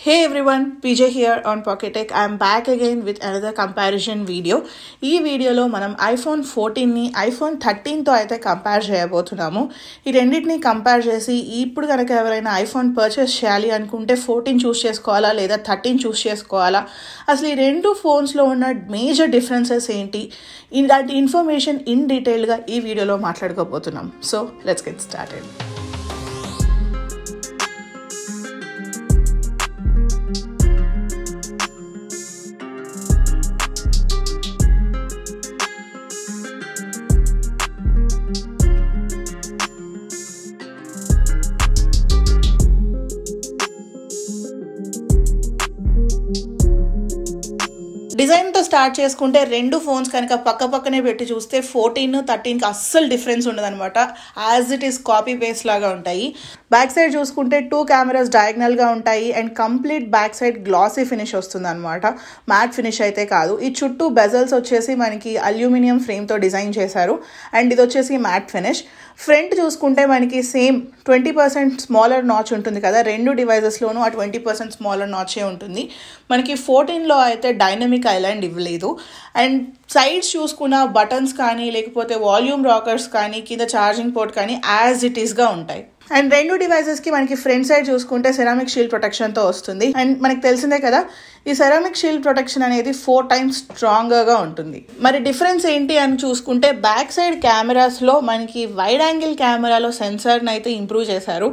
Hey everyone, PJ here on Pocket Tech. I am back again with another comparison video. ఈ వీడియోలో మనం iPhone 14ని iPhone 13తో అయితే compare చేయబోతున్నాము. ఈ రెండింటిని కంపేర్ చేసి ఇప్పుడు కనుక ఎవరైనా ఐఫోన్ పర్చేస్ చేయాలి అనుకుంటే 14 చూస్ చేసుకోవాలా లేదా 13 చూస్ చేసుకోవాలా, అసలు ఈ రెండు ఫోన్స్లో ఉన్న మేజర్ డిఫరెన్సెస్ ఏంటి, ఇలాంటి ఇన్ఫర్మేషన్ ఇన్ డీటెయిల్గా ఈ వీడియోలో మాట్లాడుకోబోతున్నాం. So let's get started. డిజైన్తో స్టార్ట్ చేసుకుంటే రెండు ఫోన్స్ కనుక పక్కనే పెట్టి చూస్తే 14, 13కి అస్సలు డిఫరెన్స్ ఉండదన్నమాట. As it is copy paste లాగా ఉంటాయి. బ్యాక్ సైడ్ చూసుకుంటే 2 కెమెరాస్ డయాగ్నల్గా ఉంటాయి and complete back side glossy finish వస్తుంది అనమాట, మ్యాట్ ఫినిష్ అయితే కాదు. ఈ చుట్టూ బెజల్స్ వచ్చేసి మనకి అల్యూమినియం ఫ్రేమ్తో డిజైన్ చేశారు అండ్ ఇది వచ్చేసి మ్యాట్ ఫినిష్. ఫ్రంట్ చూసుకుంటే మనకి సేమ్ 20% స్మాలర్ నాచ్ ఉంటుంది కదా, రెండు డివైజెస్లోనూ ఆ 20% స్మాలర్ నాచే ఉంటుంది. మనకి 14లో అయితే డైనమిక్ ఐలాండ్ ఇవ్వలేదు. అండ్ సైడ్స్ చూసుకున్న బటన్స్ కానీ లేకపోతే వాల్యూమ్ రాకర్స్ కానీ కింద ఛార్జింగ్ పోర్ట్ కానీ యాజ్ ఇట్ ఈస్గా ఉంటాయి. అండ్ రెండు డివైజెస్కి మనకి ఫ్రంట్ సైడ్ చూసుకుంటే సెరామిక్ షీల్డ్ ప్రొటెక్షన్తో వస్తుంది. అండ్ మనకి తెలిసిందే కదా, ఈ సెరామిక్ షీల్డ్ ప్రొటెక్షన్ అనేది 4 times స్ట్రాంగర్గా ఉంటుంది. మరి డిఫరెన్స్ ఏంటి అని చూసుకుంటే బ్యాక్ సైడ్ కెమెరాస్లో మనకి వైడ్ యాంగిల్ కెమెరాలో సెన్సార్ని అయితే ఇంప్రూవ్ చేశారు.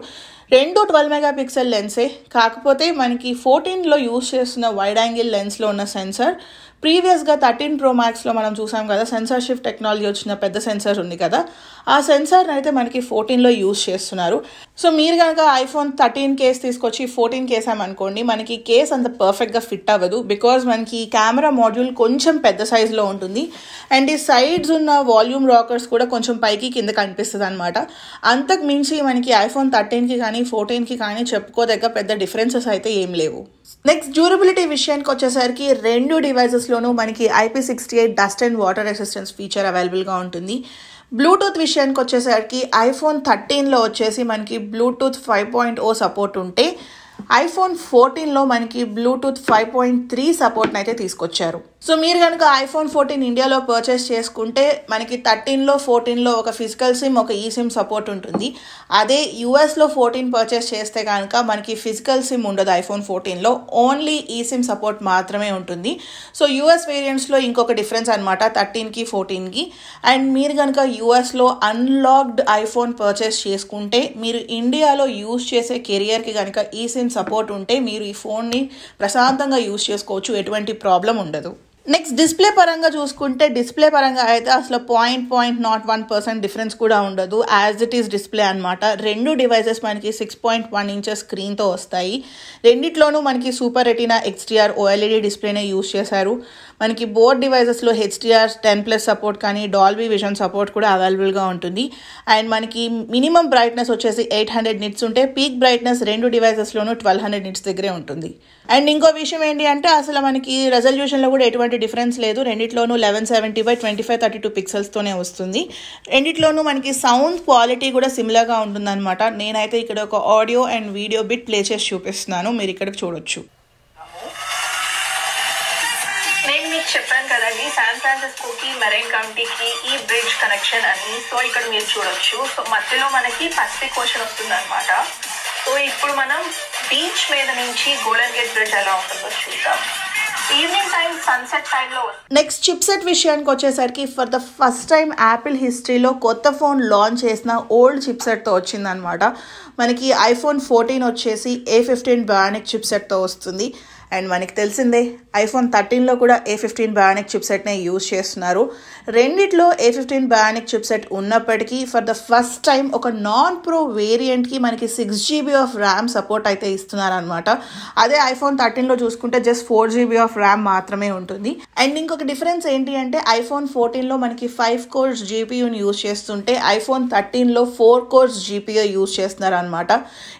రెండు 12 మెగాపిక్సెల్ లెన్సే, కాకపోతే మనకి 14లో యూజ్ చేస్తున్న వైడ్ యాంగిల్ లెన్స్లో ఉన్న సెన్సార్ ప్రీవియస్గా 13 Pro Maxలో మనం చూసాం కదా, సెన్సార్ షిఫ్ట్ టెక్నాలజీ వచ్చిన పెద్ద సెన్సార్ ఉంది కదా, ఆ సెన్సార్ని అయితే మనకి 14లో యూజ్ చేస్తున్నారు. సో మీరు కనుక ఐఫోన్ 13 కేస్ తీసుకొచ్చి 14 కేసామనుకోండి, మనకి కేస్ అంత పర్ఫెక్ట్గా ఫిట్ అవ్వదు. బికాజ్ మనకి ఈ కెమెరా మాడ్యూల్ కొంచెం పెద్ద సైజులో ఉంటుంది అండ్ ఈ సైడ్స్ ఉన్న వాల్యూమ్ రాకర్స్ కూడా కొంచెం పైకి కింద కనిపిస్తుంది అనమాట. అంతకు మించి మనకి ఐఫోన్ 13కి కానీ 14కి కానీ చెప్పుకోదగ్గ పెద్ద డిఫరెన్సెస్ అయితే ఏం లేవు. నెక్స్ట్ డ్యూరబిలిటీ విషయానికి వచ్చేసరికి రెండు డివైజెస్లోనూ మనకి IP68 dust and water resistance feature అవైలబుల్గా ఉంటుంది. బ్లూటూత్ విషయానికి వచ్చేసరికి ఐఫోన్ 13లో వచ్చేసి మనకి బ్లూటూత్ 5.0 సపోర్ట్ ఉంటే ఐఫోన్ 14లో మనకి బ్లూటూత్ 5.3 సపోర్ట్ని అయితే తీసుకొచ్చారు. సో మీరు కనుక ఐఫోన్ 14 ఇండియాలో పర్చేస్ చేసుకుంటే మనకి 13లో 14లో ఒక ఫిజికల్ సిమ్ ఒక ఈ సిమ్ సపోర్ట్ ఉంటుంది. అదే యూఎస్లో 14 పర్చేస్ చేస్తే కనుక మనకి ఫిజికల్ సిమ్ ఉండదు. ఐఫోన్ 14లో ఓన్లీ ఈ సిమ్ సపోర్ట్ మాత్రమే ఉంటుంది. సో యూఎస్ వేరియంట్స్లో ఇంకొక డిఫరెన్స్ అనమాట 13కి 14కి. అండ్ మీరు కనుక యూఎస్లో అన్లాక్డ్ ఐఫోన్ పర్చేస్ చేసుకుంటే మీరు ఇండియాలో యూజ్ చేసే కెరియర్కి కనుక ఈ సిమ్ సపోర్ట్ ఉంటే మీరు ఈ ఫోన్ని ప్రశాంతంగా యూజ్ చేసుకోవచ్చు, ఎటువంటి ప్రాబ్లం ఉండదు. నెక్స్ట్ డిస్ప్లే పరంగా చూసుకుంటే డిస్ప్లే పరంగా అయితే అసలు 0.01% డిఫరెన్స్ కూడా ఉండదు. యాజ్ ఇట్ ఈస్ డిస్ప్లే అనమాట. రెండు డివైజెస్ మనకి 6.1 inches స్క్రీన్తో వస్తాయి. రెండిట్లోనూ మనకి సూపర్ రెటీనా XDR OLED డిస్ప్లేనే యూజ్ చేశారు. మనకి బోత్ డివైజెస్లో HDR 10+ సపోర్ట్ కానీ డాల్బీ విజన్ సపోర్ట్ కూడా అవైలబుల్గా ఉంటుంది. అండ్ మనకి మినిమం బ్రైట్నెస్ వచ్చేసి 800 nits ఉంటే పీక్ బ్రైట్నెస్ రెండు డివైజెస్లోనూ 1200 nits దగ్గరే ఉంటుంది. అండ్ ఇంకో విషయం ఏంటి అంటే అసలు మనకి రెజల్యూషన్లో కూడా ఎటువంటి డిఫరెన్స్ లేదు. రెండిట్లోనూ 1170x2532 పిక్సెల్స్తోనే వస్తుంది. రెండిట్లోనూ మనకి సౌండ్ క్వాలిటీ కూడా సిమిలర్గా ఉంటుందన్నమాట. నేనైతే ఇక్కడ ఒక audio and video bit play చేసి చూపిస్తున్నాను, మీరు ఇక్కడ చూడొచ్చు. నేను మీకు చెప్పాను కదండి శాన్ ఫ్రాన్సిస్కోకి మెరైన్ కౌంటీకి ఈ బ్రిడ్జ్ కనెక్షన్ అని. సో ఇక్కడ మీరు చూడొచ్చు. సో మధ్యలో మనకి పసిఫిక్ ఓషన్ వస్తుంది అనమాట. సో ఇప్పుడు మనం బీచ్ మీద నుంచి గోల్డెన్ గేట్ బ్రిడ్జ్ ఎలా ఉంటుందో చూద్దాం. ఈవినింగ్ టైం సన్సెట్ టైంలో. నెక్స్ట్ చిప్సెట్ విషయానికి వచ్చేసరికి for the first time Apple హిస్టరీలో కొత్త ఫోన్ లాంచ్ చేసిన ఓల్డ్ చిప్సెట్తో వచ్చిందనమాట. మనకి ఐఫోన్ 14 వచ్చేసి A15 బయానిక్ చిప్సెట్తో వస్తుంది. అండ్ మనకి తెలిసిందే ఐఫోన్ 13లో కూడా A15 బయానిక్ చిప్సెట్నే యూజ్ చేస్తున్నారు. రెండిట్లో A15 బయానిక్ చిప్సెట్ ఉన్నప్పటికీ ఫర్ ద ఫస్ట్ టైం ఒక నాన్ ప్రో వేరియంట్కి మనకి 6GB ఆఫ్ ర్యామ్ సపోర్ట్ అయితే ఇస్తున్నారు అనమాట. అదే ఐఫోన్ 13లో చూసుకుంటే జస్ట్ 4GB ఆఫ్ ర్యామ్ మాత్రమే ఉంటుంది. అండ్ ఇంకొక డిఫరెన్స్ ఏంటి అంటే ఐఫోన్ 14లో మనకి 5 cores GPUని యూజ్ చేస్తుంటే ఐఫోన్ 13లో 4 cores GPU యూజ్ చేస్తున్నారు అనమాట.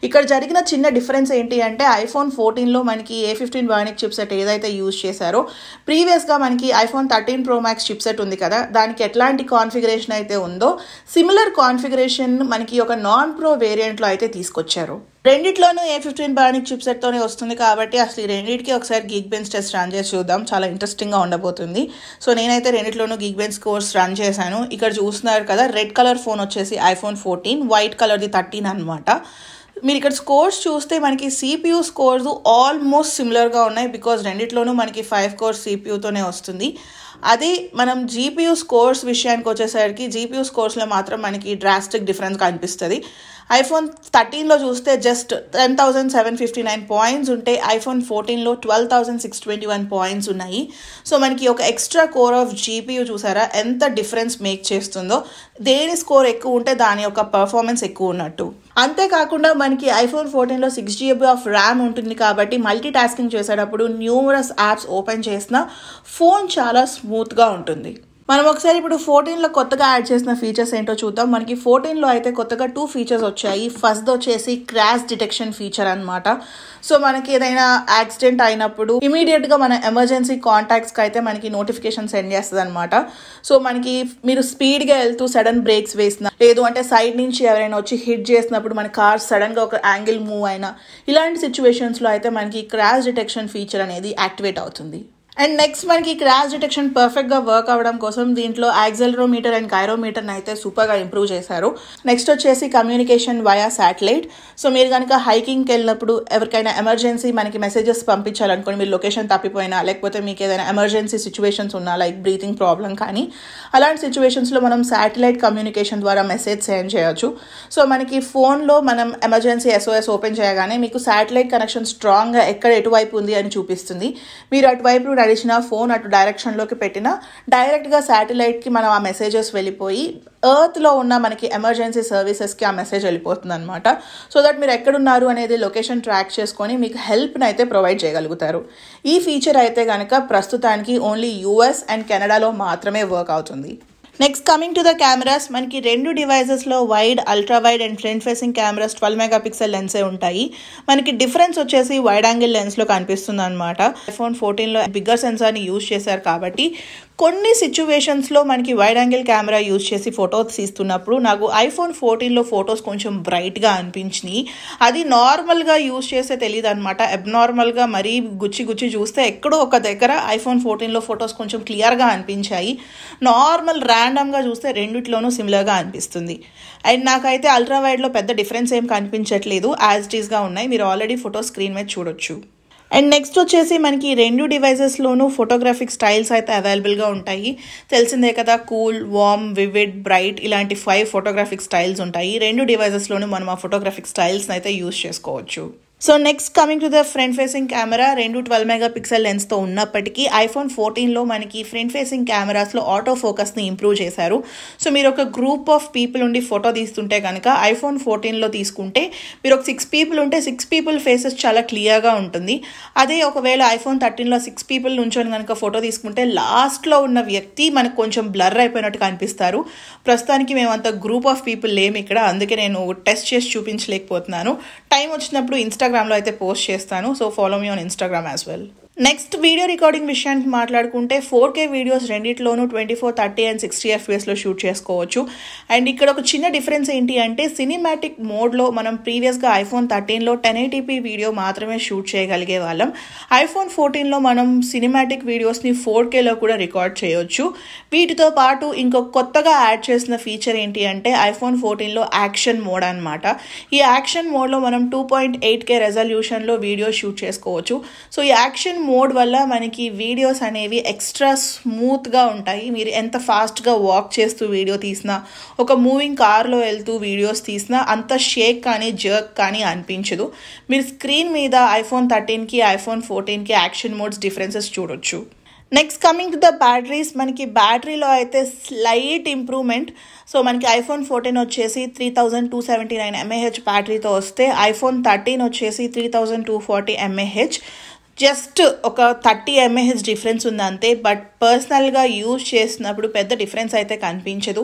ఇక్కడ జరిగిన చిన్న డిఫరెన్స్ ఏంటి అంటే ఐఫోన్ 14లో మనకి A15 బయానిక్ చిప్సెట్ ఏదైతే యూజ్ చేశారో ప్రీవియస్గా మనకి ఐఫోన్ 13 Pro Max చిప్సెట్ ఉంది కదా, దానికి ఎట్లాంటి కాన్ఫిగరేషన్ అయితే ఉందో సిమిలర్ కాన్ఫిగరేషన్ మనకి ఒక నాన్ ప్రో వేరియంట్లో అయితే తీసుకొచ్చారు. రెండిట్లోనూ A15 Bionic చిప్సెట్తోనే వస్తుంది కాబట్టి అసలు ఈ రెండింటికి ఒకసారి Geekbench టెస్ట్ రన్ చేసి చూద్దాం. చాలా ఇంట్రెస్టింగ్గా ఉండబోతుంది. సో నేనైతే రెండిట్లోనూ Geekbench కోర్స్ రన్ చేశాను. ఇక్కడ చూస్తున్నారు కదా, రెడ్ కలర్ ఫోన్ వచ్చేసి iPhone 14, వైట్ కలర్ది 13 అనమాట. మీరు ఇక్కడ స్కోర్స్ చూస్తే మనకి CPU స్కోర్స్ ఆల్మోస్ట్ సిమిలర్గా ఉన్నాయి, బికాజ్ రెండిట్లోనూ మనకి 5 కోర్ CPUతోనే వస్తుంది. అదే మనం GPU స్కోర్స్ విషయానికి వచ్చేసరికి GPU స్కోర్స్లో మాత్రం మనకి డ్రాస్టిక్ డిఫరెన్స్ కనిపిస్తుంది. iPhone 13లో చూస్తే జస్ట్ 10,759 పాయింట్స్ ఉంటే iPhone 14లో 12,621 పాయింట్స్ ఉన్నాయి. సో మనకి ఒక ఎక్స్ట్రా కోర్ ఆఫ్ GPU చూసారా ఎంత డిఫరెన్స్ మేక్ చేస్తుందో. దేని స్కోర్ ఎక్కువ ఉంటే దాని యొక్క పర్ఫార్మెన్స్ ఎక్కువ ఉన్నట్టు. అంతేకాకుండా మనకి iPhone 14లో 6GB ఆఫ్ ర్యామ్ ఉంటుంది కాబట్టి మల్టీ టాస్కింగ్ చేసేటప్పుడు న్యూమరస్ యాప్స్ ఓపెన్ చేసిన ఫోన్ చాలా స్మూత్గా ఉంటుంది. మనం ఒకసారి ఇప్పుడు 14లో కొత్తగా యాడ్ చేసిన ఫీచర్స్ ఏంటో చూద్దాం. మనకి 14లో అయితే కొత్తగా 2 ఫీచర్స్ వచ్చాయి. ఫస్ట్ వచ్చేసి క్రాష్ డిటెక్షన్ ఫీచర్ అనమాట. సో మనకి ఏదైనా యాక్సిడెంట్ అయినప్పుడు ఇమీడియట్గా మన ఎమర్జెన్సీ కాంటాక్ట్స్కి అయితే మనకి నోటిఫికేషన్ సెండ్ చేస్తుంది అనమాట. సో మనకి మీరు స్పీడ్గా వెళ్తూ సడన్ బ్రేక్స్ వేసిన, లేదు అంటే సైడ్ నుంచి ఎవరైనా వచ్చి హిట్ చేసినప్పుడు మన కార్ సడన్గా ఒక యాంగిల్ మూవ్ అయినా, ఇలాంటి సిచ్యువేషన్స్లో అయితే మనకి క్రాష్ డిటెక్షన్ ఫీచర్ అనేది యాక్టివేట్ అవుతుంది. అండ్ నెక్స్ట్ మనకి క్రాష్ డిటెక్షన్ పర్ఫెక్ట్గా వర్క్ అవ్వడం కోసం దీంట్లో యాక్సెలరోమీటర్ అండ్ గైరోమీటర్ని అయితే సూపర్గా ఇంప్రూవ్ చేశారు. నెక్స్ట్ వచ్చేసి కమ్యూనికేషన్ వయా శాటిలైట్. సో మీరు కనుక హైకింగ్కి వెళ్ళినప్పుడు ఎవరికైనా ఎమర్జెన్సీ మనకి మెసేజెస్ పంపించాలనుకోండి, మీరు లొకేషన్ తప్పిపోయినా, లేకపోతే మీకు ఏదైనా ఎమర్జెన్సీ సిచ్యువేషన్స్ ఉన్నా, లైక్ బ్రీతింగ్ ప్రాబ్లం కానీ, అలాంటి సిచ్యువేషన్స్లో మనం శాటిలైట్ కమ్యూనికేషన్ ద్వారా మెసేజ్ సెండ్ చేయొచ్చు. సో మనకి ఫోన్లో మనం ఎమర్జెన్సీ SOS ఓపెన్ చేయగానే మీకు శాటిలైట్ కనెక్షన్ స్ట్రాంగ్గా ఎక్కడ ఎటువైపు ఉంది అని చూపిస్తుంది. మీరు అటువైపు నడిచిన ఫోన్ అటు డైరెక్షన్లోకి పెట్టినా డైరెక్ట్గా శాటిలైట్కి మనం ఆ మెసేజెస్ వెళ్ళిపోయి ఎర్త్లో ఉన్న మనకి ఎమర్జెన్సీ సర్వీసెస్కి ఆ మెసేజ్ వెళ్ళిపోతుంది అనమాట. సో దట్ మీరు ఎక్కడున్నారు అనేది లొకేషన్ ట్రాక్ చేసుకొని మీకు హెల్ప్ని అయితే ప్రొవైడ్ చేయగలుగుతారు. ఈ ఫీచర్ అయితే కనుక ప్రస్తుతానికి ఓన్లీ US అండ్ కెనడాలో మాత్రమే వర్క్ అవుతుంది. Next coming to the cameras, మనకి రెండు డివైజెస్లో wide, ultra wide and front facing cameras 12 megapixel లెన్సే ఉంటాయి. మనకి డిఫరెన్స్ వచ్చేసి వైడ్ యాంగిల్ లెన్స్లో కనిపిస్తుంది అనమాట. iPhone 14లో బిగ్గర్ సెన్సార్ని యూజ్ చేశారు కాబట్టి కొన్ని సిచ్యువేషన్స్లో మనకి వైడ్ యాంగిల్ కెమెరా యూజ్ చేసి ఫొటోస్ తీస్తున్నప్పుడు నాకు iPhone 14లో ఫొటోస్ కొంచెం బ్రైట్గా అనిపించినాయి. అది నార్మల్గా యూజ్ చేస్తే తెలియదు అనమాట. అబ్నార్మల్గా మరీ గుచ్చి చూస్తే ఎక్కడో ఒక దగ్గర iPhone 14లో ఫొటోస్ కొంచెం క్లియర్గా అనిపించాయి. నార్మల్ ర్యాండమ్గా చూస్తే రెండిట్లోనూ సిమిలర్గా అనిపిస్తుంది. అండ్ నాకైతే అల్ట్రా వైడ్లో పెద్ద డిఫరెన్స్ ఏం కనిపించట్లేదు, యాజ్ ఇట్ ఈస్గా ఉన్నాయి. మీరు ఆల్రెడీ ఫోటో స్క్రీన్ మీద చూడొచ్చు. అండ్ నెక్స్ట్ వచ్చేసి మనకి రెండు డివైజెస్లోనూ ఫోటోగ్రాఫిక్ స్టైల్స్ అయితే అవైలబుల్గా ఉంటాయి. తెలిసిందే కదా, కూల్, వార్మ్, వివిడ్, బ్రైట్ ఇలాంటి 5 ఫోటోగ్రాఫిక్ స్టైల్స్ ఉంటాయి. రెండు డివైజెస్లోనూ మనం ఆ ఫోటోగ్రాఫిక్ స్టైల్స్ని అయితే యూజ్ చేసుకోవచ్చు. So next coming to the front facing camera, రెండు 12 మెగాపిక్సెల్ లెన్స్తో ఉన్నప్పటికీ iPhone 14లో మనకి ఫ్రంట్ ఫేసింగ్ కెమెరాస్లో ఆటో ఫోకస్ని ఇంప్రూవ్ చేశారు. సో మీరు ఒక గ్రూప్ ఆఫ్ పీపుల్ ఉండి ఫోటో తీస్తుంటే కనుక iPhone 14లో తీసుకుంటే మీరు ఒక 6 పీపుల్ ఉంటే 6 పీపుల్ ఫేసెస్ చాలా క్లియర్గా ఉంటుంది. అదే ఒకవేళ iPhone 13లో 6 పీపుల్ నుంచొని కనుక ఫోటో తీసుకుంటే లాస్ట్లో ఉన్న వ్యక్తి మనకు కొంచెం బ్లర్ అయిపోయినట్టు కనిపిస్తారు. ప్రస్తుతానికి మేమంత గ్రూప్ ఆఫ్ పీపుల్ లేము ఇక్కడ, అందుకే నేను టెస్ట్ చేసి చూపించలేకపోతున్నాను. టైం వచ్చినప్పుడు ఇన్స్టాగ్రామ్లో అయితే పోస్ట్ చేస్తాను. So follow me on Instagram as well. Next video recording విషయానికి మాట్లాడుకుంటే 4K వీడియోస్ రెండిట్లోనూ 24, 30 అండ్ 60 FPSలో షూట్ చేసుకోవచ్చు. అండ్ ఇక్కడ ఒక చిన్న డిఫరెన్స్ ఏంటి అంటే సినిమాటిక్ మోడ్లో మనం ప్రీవియస్గా iPhone 13లో 1080p వీడియో మాత్రమే షూట్ చేయగలిగే వాళ్ళం. iPhone 14లో మనం సినిమాటిక్ వీడియోస్ని 4Kలో కూడా రికార్డ్ చేయొచ్చు. వీటితో పాటు ఇంకొక కొత్తగా యాడ్ చేసిన ఫీచర్ ఏంటి అంటే iPhone 14లో యాక్షన్ మోడ్ అనమాట. ఈ యాక్షన్ మోడ్లో మనం 2.8K రెజల్యూషన్లో వీడియో షూట్ చేసుకోవచ్చు. సో ఈ యాక్షన్ మోడ్ వల్ల మనకి వీడియోస్ అనేవి ఎక్స్ట్రా స్మూత్గా ఉంటాయి. మీరు ఎంత ఫాస్ట్గా వాక్ చేస్తూ వీడియో తీసినా, ఒక మూవింగ్ కార్లో వెళ్తూ వీడియోస్ తీసినా అంత షేక్ కానీ జర్క్ కానీ అనిపించదు. మీరు స్క్రీన్ మీద iPhone 13కి iPhone 14కి యాక్షన్ మోడ్స్ డిఫరెన్సెస్ చూడొచ్చు. Next coming to the batteries, మనకి బ్యాటరీలో అయితే స్లైట్ ఇంప్రూవ్మెంట్. సో మనకి iPhone 14 వచ్చేసి 3279 mAh బ్యాటరీతో వస్తే iPhone 13 వచ్చేసి 3240 mAh. జస్ట్ ఒక 30 mAh డిఫరెన్స్ ఉంది అంతే. బట్ పర్సనల్గా యూజ్ చేసినప్పుడు పెద్ద డిఫరెన్స్ అయితే కనిపించదు.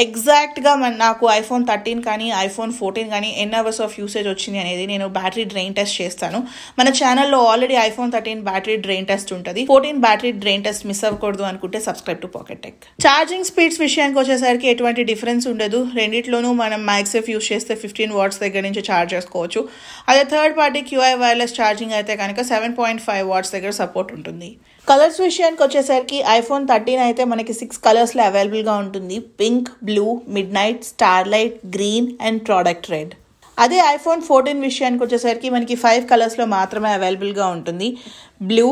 ఎగ్జాక్ట్గా నాకు iPhone 13 కానీ iPhone 14 కానీ ఎన్ని అవర్స్ ఆఫ్ యూసేజ్ వచ్చింది అనేది నేను బ్యాటరీ డ్రైన్ టెస్ట్ చేస్తాను. మన ఛానల్లో already iPhone 13 battery drain test ఉంటుంది. 14 బ్యాటరీ డ్రైన్ టెస్ట్ మిస్ అవ్వకూడదు అనుకుంటే subscribe to pocket tech. Charging speeds విషయానికి వచ్చేసరికి ఎటువంటి డిఫరెన్స్ ఉండదు. రెండిట్లోనూ మనం మ్యాక్సేఫ్ యూస్ చేస్తే 15 watts దగ్గర నుంచి ఛార్జ్ చేసుకోవచ్చు. అదే third party QI wireless charging అయితే కనుక 7.5 watts దగ్గర సపోర్ట్ ఉంటుంది. కలర్స్ విషయానికి వచ్చేసరికి iPhone 13 అయితే మనకి 6 కలర్స్లో అవైలబుల్గా ఉంటుంది. Pink, blue, mid night, starlight, green and product red. అదే iPhone 14 విషయానికి వచ్చేసరికి మనకి 5 కలర్స్లో మాత్రమే అవైలబుల్గా ఉంటుంది. Blue,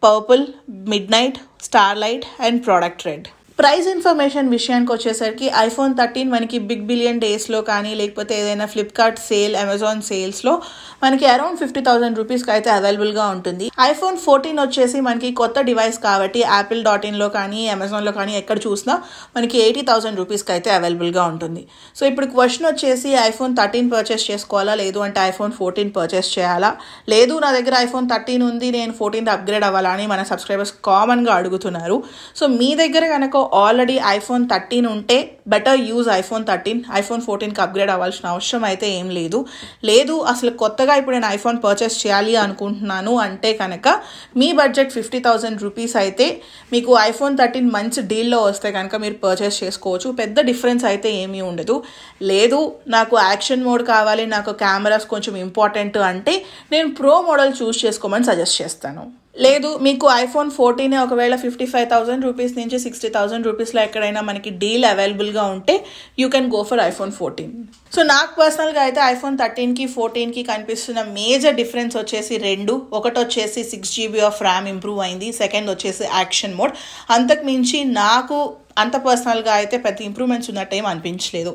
purple, mid night, starlight and product red. Price information విషయానికి వచ్చేసరికి iPhone 13 మనకి బిగ్ బిలియన్ డేస్లో కానీ లేకపోతే ఏదైనా ఫ్లిప్కార్ట్ సేల్, అమెజాన్ సేల్స్లో మనకి అరౌండ్ 50,000 రూపీస్కి అయితే అవైలబుల్గా ఉంటుంది. iPhone 14 వచ్చేసి మనకి కొత్త డివైస్ కాబట్టి Apple.inలో కానీ అమెజాన్లో కానీ ఎక్కడ చూసినా మనకి 80,000 రూపీస్కి అయితే అవైలబుల్గా ఉంటుంది. సో ఇప్పుడు క్వశ్చన్ వచ్చేసి iPhone 13 పర్చేస్ చేసుకోవాలా, లేదు అంటే iPhone 14 పర్చేస్ చేయాలా, లేదు నా దగ్గర iPhone 13 ఉంది నేను 14 అప్గ్రేడ్ అవ్వాలా అని మన సబ్స్క్రైబర్స్ కామన్గా అడుగుతున్నారు. సో మీ దగ్గర కనుక ఆల్రెడీ iPhone 13 ఉంటే బెటర్ యూజ్ iPhone 13. iPhone 14కి అప్గ్రేడ్ అవ్వాల్సిన అవసరం అయితే ఏం లేదు అసలు కొత్తగా ఇప్పుడు నేను iPhone పర్చేస్ చేయాలి అనుకుంటున్నాను అంటే కనుక మీ బడ్జెట్ 50,000 రూపీస్ అయితే మీకు iPhone 13 మంచి డీల్లో వస్తే కనుక మీరు పర్చేస్ చేసుకోవచ్చు. పెద్ద డిఫరెన్స్ అయితే ఏమీ ఉండదు. లేదు నాకు యాక్షన్ మోడ్ కావాలి, నాకు కెమెరాస్ కొంచెం ఇంపార్టెంట్ అంటే నేను ప్రో మోడల్ చూస్ చేసుకోమని సజెస్ట్ చేస్తాను. లేదు మీకు iPhone 14 ఒకవేళ 55,000 రూపీస్ నుంచి 60,000 రూపీస్లో ఎక్కడైనా మనకి డీల్ అవైలబుల్గా ఉంటే you can go for iPhone 14. So నాకు పర్సనల్గా అయితే iPhone 13కి 14కి కనిపిస్తున్న మేజర్ డిఫరెన్స్ వచ్చేసి రెండు. ఒకటి వచ్చేసి 6GB ఆఫ్ ర్యామ్ ఇంప్రూవ్ అయింది, సెకండ్ వచ్చేసి యాక్షన్ మోడ్. అంతకు మించి నాకు అంత పర్సనల్గా అయితే పెద్ద ఇంప్రూవ్మెంట్స్ ఉన్నట్టు ఏం అనిపించలేదు.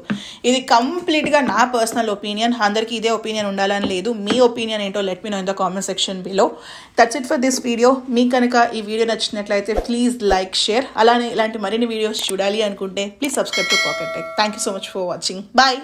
ఇది కంప్లీట్గా నా పర్సనల్ ఒపీనియన్. అందరికీ ఇదే ఒపీనియన్ ఉండాలని లేదు. మీ ఒపీనియన్ ఏంటో let me know in the comment section below. That's it for this video. మీకు కనుక ఈ వీడియో నచ్చినట్లయితే ప్లీజ్ లైక్, షేర్. అలానే ఇలాంటి మరిన్ని వీడియోస్ చూడాలి అనుకుంటే please subscribe to pocket tech. Thank you so much for watching. Bye.